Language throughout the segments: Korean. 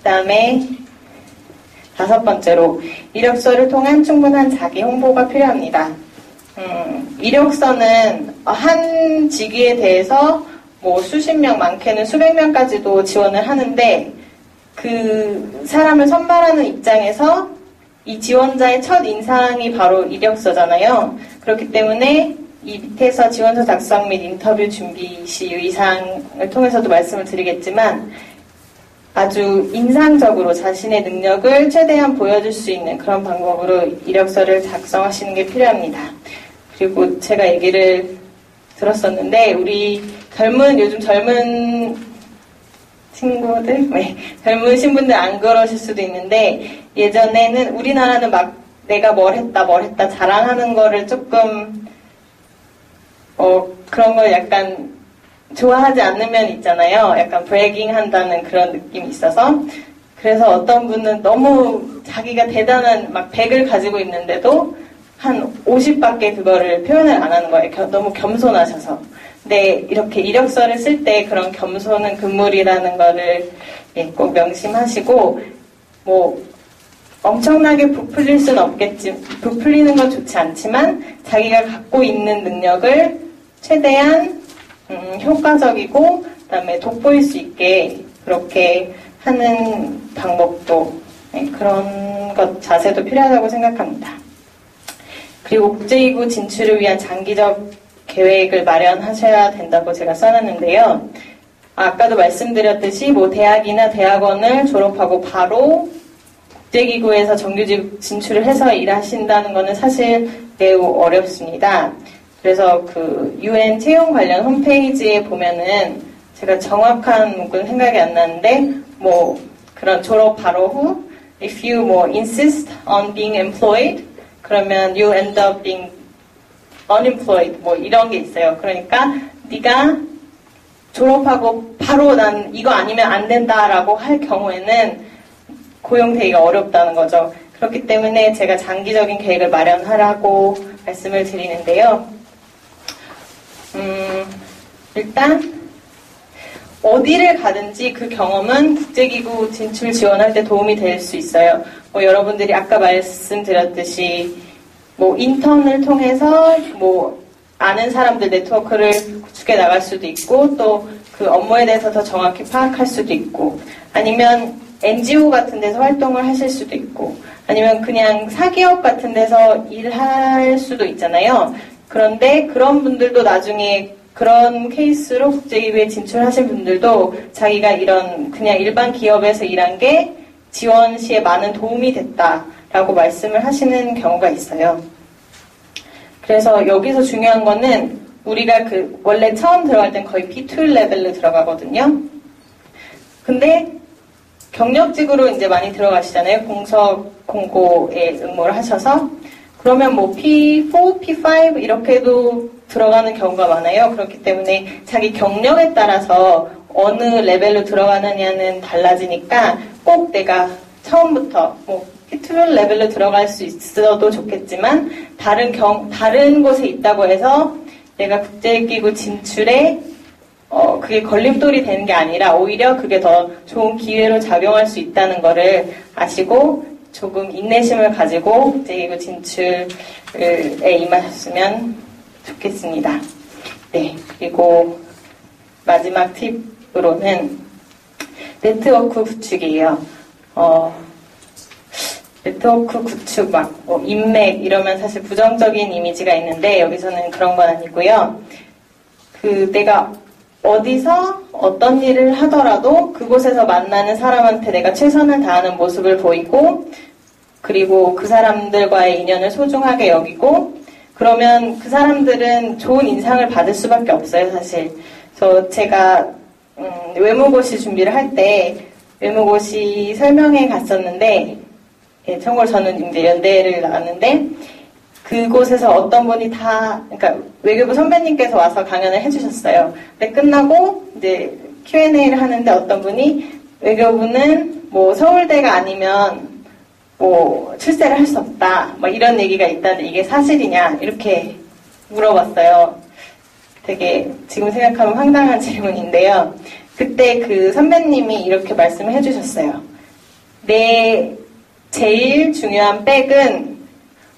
그다음에 5번째로 이력서를 통한 충분한 자기 홍보가 필요합니다. 이력서는 한 직위에 대해서 뭐 수십 명, 많게는 수백 명까지도 지원을 하는데 그 사람을 선발하는 입장에서 이 지원자의 첫 인상이 바로 이력서잖아요. 그렇기 때문에 이 밑에서 지원서 작성 및 인터뷰 준비 시 유의사항을 통해서도 말씀을 드리겠지만 아주 인상적으로 자신의 능력을 최대한 보여줄 수 있는 그런 방법으로 이력서를 작성하시는 게 필요합니다. 그리고 제가 얘기를 들었었는데 우리 요즘 젊은 친구들, 젊으신 분들 안 그러실 수도 있는데 예전에는 우리나라는 막 내가 뭘 했다 자랑하는 거를 조금 그런 걸 약간 좋아하지 않는 면 있잖아요. 약간 브래깅 한다는 그런 느낌이 있어서 그래서 어떤 분은 너무 자기가 대단한 막 100을 가지고 있는데도 한 50밖에 그거를 표현을 안 하는 거예요. 너무 겸손하셔서. 근데 이렇게 이력서를 쓸 때 그런 겸손은 금물이라는 거를 꼭 명심하시고 뭐 엄청나게 부풀릴 수는 없겠지. 부풀리는 건 좋지 않지만 자기가 갖고 있는 능력을 최대한 효과적이고 그다음에 돋보일 수 있게 그렇게 하는 방법도 그런 것 자세도 필요하다고 생각합니다. 그리고 국제기구 진출을 위한 장기적 계획을 마련하셔야 된다고 제가 써놨는데요. 아까도 말씀드렸듯이 뭐 대학이나 대학원을 졸업하고 바로 국제기구에서 정규 진출을 해서 일하신다는 것은 사실 매우 어렵습니다. 그래서 그 UN 채용 관련 홈페이지에 보면은 제가 정확한 문구는 생각이 안 나는데 뭐 그런 졸업 바로 후 if you more insist on being employed 그러면 you end up being unemployed 뭐 이런 게 있어요. 그러니까 네가 졸업하고 바로 난 이거 아니면 안 된다라고 할 경우에는 고용되기가 어렵다는 거죠. 그렇기 때문에 제가 장기적인 계획을 마련하라고 말씀을 드리는데요. 일단 어디를 가든지 그 경험은 국제기구 진출 지원할 때 도움이 될 수 있어요. 뭐 여러분들이 아까 말씀드렸듯이 뭐 인턴을 통해서 뭐 아는 사람들 네트워크를 구축해 나갈 수도 있고 또 그 업무에 대해서 더 정확히 파악할 수도 있고 아니면 NGO 같은 데서 활동을 하실 수도 있고 아니면 그냥 사기업 같은 데서 일할 수도 있잖아요. 그런데 그런 분들도 나중에 그런 케이스로 국제기구에 진출하신 분들도 자기가 이런 그냥 일반 기업에서 일한 게 지원 시에 많은 도움이 됐다라고 말씀을 하시는 경우가 있어요. 그래서 여기서 중요한 거는 우리가 그 원래 처음 들어갈 땐 거의 B2 레벨로 들어가거든요. 근데 경력직으로 이제 많이 들어가시잖아요. 공석 공고에 응모를 하셔서 그러면 뭐 P4, P5 이렇게도 들어가는 경우가 많아요. 그렇기 때문에 자기 경력에 따라서 어느 레벨로 들어가느냐는 달라지니까 꼭 내가 처음부터 뭐 P2 레벨로 들어갈 수 있어도 좋겠지만 다른 곳에 있다고 해서 내가 국제기구 진출에 그게 걸림돌이 되는 게 아니라 오히려 그게 더 좋은 기회로 작용할 수 있다는 거를 아시고 조금 인내심을 가지고 국제기구 진출에 임하셨으면 좋겠습니다. 네, 그리고 마지막 팁으로는 네트워크 구축이에요. 네트워크 구축 인맥 이러면 사실 부정적인 이미지가 있는데 여기서는 그런 건 아니고요. 내가 어디서 어떤 일을 하더라도 그곳에서 만나는 사람한테 내가 최선을 다하는 모습을 보이고 그리고 그 사람들과의 인연을 소중하게 여기고 그러면 그 사람들은 좋은 인상을 받을 수밖에 없어요, 사실. 그래서 제가 외무고시 준비를 할 때 외무고시 설명회 갔었는데 참고로 저는 이제 연대를 나왔는데 그곳에서 어떤 분이 그러니까 외교부 선배님께서 와서 강연을 해주셨어요. 근데 끝나고 이제 Q&A를 하는데 어떤 분이 외교부는 뭐 서울대가 아니면 뭐 출세를 할 수 없다, 뭐 이런 얘기가 있다는데 이게 사실이냐 이렇게 물어봤어요. 되게 지금 생각하면 황당한 질문인데요. 그때 그 선배님이 이렇게 말씀을 해주셨어요. 내 제일 중요한 백은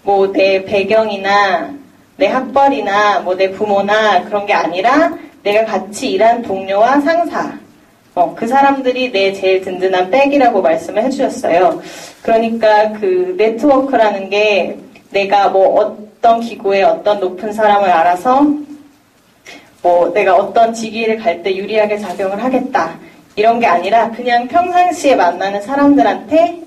뭐 내 배경이나 내 학벌이나 뭐 내 부모나 그런 게 아니라 내가 같이 일한 동료와 상사, 그 사람들이 내 제일 든든한 백이라고 말씀을 해주셨어요. 그러니까 그 네트워크라는 게 내가 뭐 어떤 기구에 어떤 높은 사람을 알아서 뭐 내가 어떤 직위를 갈 때 유리하게 작용을 하겠다. 이런 게 아니라 그냥 평상시에 만나는 사람들한테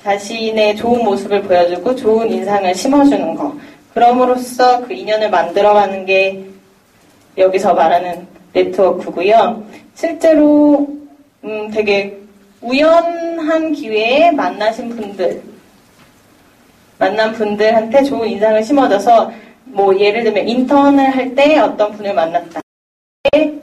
자신의 좋은 모습을 보여주고 좋은 인상을 심어주는 거. 그럼으로써 그 인연을 만들어가는 게 여기서 말하는 네트워크고요. 실제로 되게 우연한 기회에 만난 분들한테 좋은 인상을 심어줘서 뭐 예를 들면 인턴을 할 때 어떤 분을 만났다.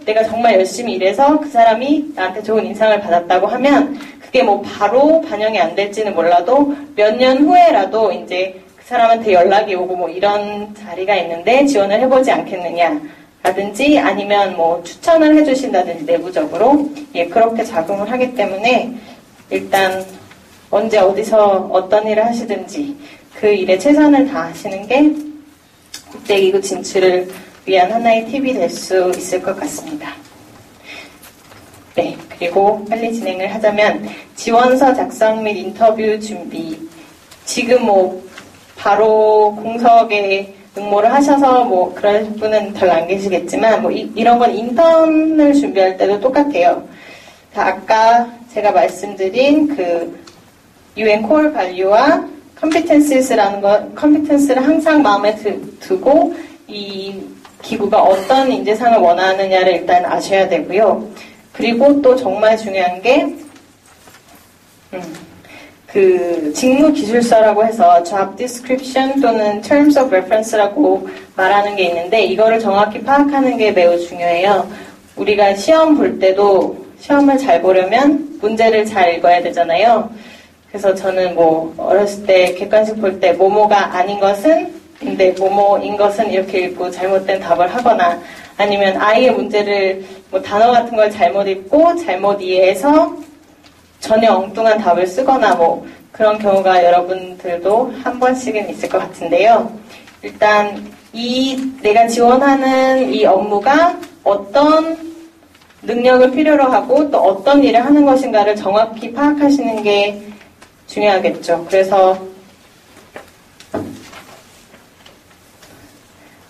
내가 정말 열심히 일해서 그 사람이 나한테 좋은 인상을 받았다고 하면 그게 뭐 바로 반영이 안 될지는 몰라도 몇 년 후에라도 이제 그 사람한테 연락이 오고 뭐 이런 자리가 있는데 지원을 해보지 않겠느냐 라든지 아니면 뭐 추천을 해주신다든지 내부적으로 그렇게 작용을 하기 때문에 일단 언제 어디서 어떤 일을 하시든지 그 일에 최선을 다하시는 게 국제기구 진출을 위한 하나의 팁이 될 수 있을 것 같습니다. 네, 그리고 빨리 진행을 하자면 지원서 작성 및 인터뷰 준비. 지금 뭐 바로 공석에 응모를 하셔서 뭐 그럴 분은 별로 안 계시겠지만 뭐 이런 건 인턴을 준비할 때도 똑같아요. 아까 제가 말씀드린 그 UN Core Value와 컴피텐스를 항상 마음에 두고 이 기구가 어떤 인재상을 원하느냐를 일단 아셔야 되고요. 그리고 또 정말 중요한 게 그 직무 기술서라고 해서 job description 또는 terms of reference라고 말하는 게 있는데 이거를 정확히 파악하는 게 매우 중요해요. 우리가 시험 볼 때도 시험을 잘 보려면 문제를 잘 읽어야 되잖아요. 그래서 저는 뭐 어렸을 때 객관식 볼 때 뭐뭐가 아닌 것은 근데 뭐뭐인 것은 이렇게 읽고 잘못된 답을 하거나 아니면 아예 문제를 뭐 단어 같은 걸 잘못 읽고 잘못 이해해서 전혀 엉뚱한 답을 쓰거나 뭐 그런 경우가 여러분들도 한 번씩은 있을 것 같은데요. 일단 내가 지원하는 이 업무가 어떤 능력을 필요로 하고 또 어떤 일을 하는 것인가를 정확히 파악하시는 게 중요하겠죠. 그래서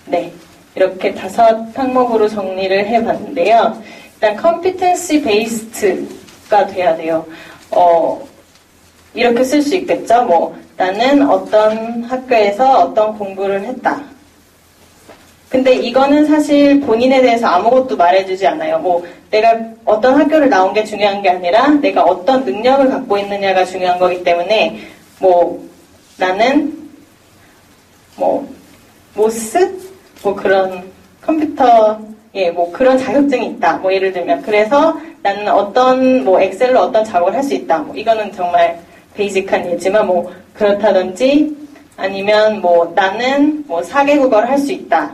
네, 이렇게 5 항목으로 정리를 해봤는데요. 일단 competency based가 돼야 돼요. 이렇게 쓸 수 있겠죠. 뭐 나는 어떤 학교에서 어떤 공부를 했다. 근데 이거는 사실 본인에 대해서 아무것도 말해주지 않아요. 뭐 내가 어떤 학교를 나온 게 중요한 게 아니라 내가 어떤 능력을 갖고 있느냐가 중요한 거기 때문에 뭐 나는 뭐 모스 뭐 그런 컴퓨터에 뭐 그런 자격증이 있다. 뭐 예를 들면 그래서 나는 어떤 뭐 엑셀로 어떤 작업을 할 수 있다. 뭐 이거는 정말 베이직한 예지만 뭐 그렇다든지 아니면 뭐 나는 뭐 4개국어를 할 수 있다.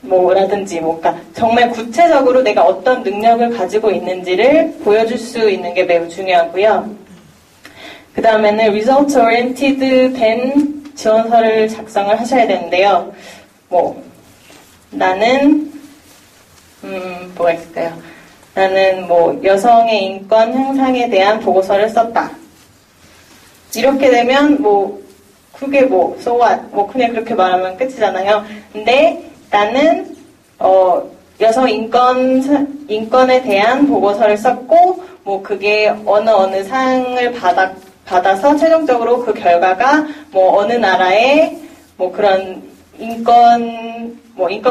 뭐라든지 그러니까 정말 구체적으로 내가 어떤 능력을 가지고 있는지를 보여줄 수 있는 게 매우 중요하고요. 그 다음에는 result oriented 된 지원서를 작성을 하셔야 되는데요. 뭐 나는 뭐가 있을까요? 나는 뭐 여성의 인권 향상에 대한 보고서를 썼다. 이렇게 되면 뭐 그게 뭐 so what? 뭐 그냥 그렇게 말하면 끝이잖아요. 근데 나는 여성 인권에 대한 보고서를 썼고 뭐 그게 어느 상을 받아서 최종적으로 그 결과가 뭐 어느 나라의 뭐 그런 인권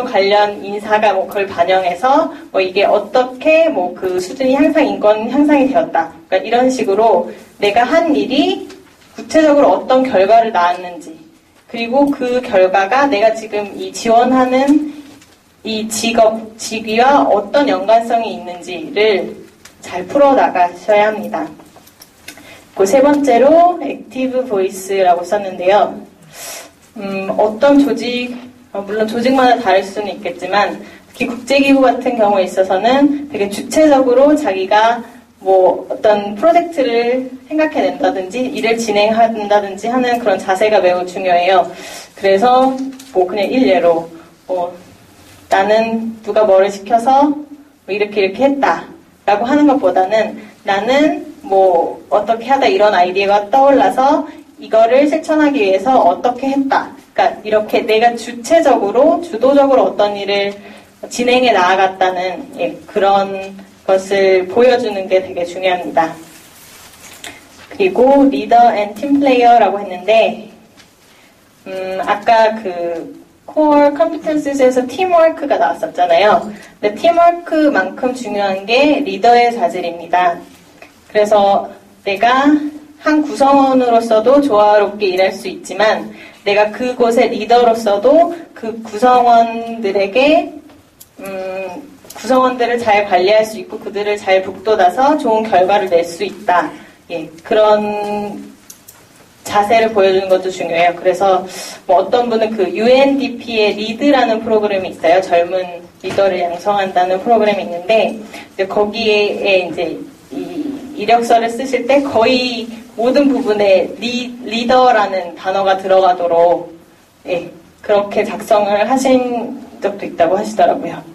관련 인사가 뭐 그걸 반영해서 뭐 이게 어떻게 뭐 그 수준이 인권 향상이 되었다. 그러니까 이런 식으로 내가 한 일이 구체적으로 어떤 결과를 낳았는지 그리고 그 결과가 내가 지금 이 지원하는 이 직위와 어떤 연관성이 있는지를 잘 풀어나가셔야 합니다. 그 세 번째로 액티브 보이스라고 썼는데요. 어떤 조직, 물론 조직마다 다를 수는 있겠지만 특히 국제기구 같은 경우에 있어서는 되게 주체적으로 자기가 뭐 어떤 프로젝트를 생각해낸다든지 일을 진행한다든지 하는 그런 자세가 매우 중요해요. 그래서 뭐 그냥 일례로 나는 누가 뭐를 시켜서 뭐 이렇게 했다라고 하는 것보다는 나는 뭐 어떻게 하다 이런 아이디어가 떠올라서 이거를 실천하기 위해서 어떻게 했다. 그러니까 이렇게 내가 주도적으로 어떤 일을 진행해 나아갔다는 그런 것을 보여주는 게 되게 중요합니다. 그리고 리더 앤 팀 플레이어라고 했는데 아까 그 core competenses에서 팀워크가 나왔었잖아요. 근데 팀워크만큼 중요한 게 리더의 자질입니다. 그래서 내가 한 구성원으로서도 조화롭게 일할 수 있지만 내가 그곳의 리더로서도 그 구성원들에게 구성원들을 잘 관리할 수 있고 그들을 잘 북돋아서 좋은 결과를 낼 수 있다. 그런 자세를 보여주는 것도 중요해요. 그래서 뭐 어떤 분은 그 UNDP의 리드라는 프로그램이 있어요. 젊은 리더를 양성한다는 프로그램이 있는데 이제 거기에 이제 이 이력서를 쓰실 때 거의 모든 부분에 리더라는 단어가 들어가도록 그렇게 작성을 하신 적도 있다고 하시더라고요.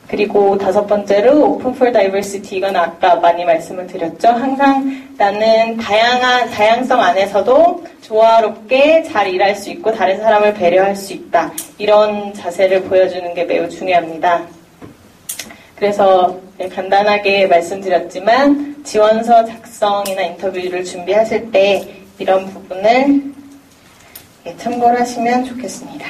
그리고 5번째로 Open for Diversity. 이건 아까 많이 말씀을 드렸죠. 항상 나는 다양성 안에서도 조화롭게 잘 일할 수 있고 다른 사람을 배려할 수 있다. 이런 자세를 보여주는 게 매우 중요합니다. 그래서 간단하게 말씀드렸지만 지원서 작성이나 인터뷰를 준비하실 때 이런 부분을 참고를 하시면 좋겠습니다.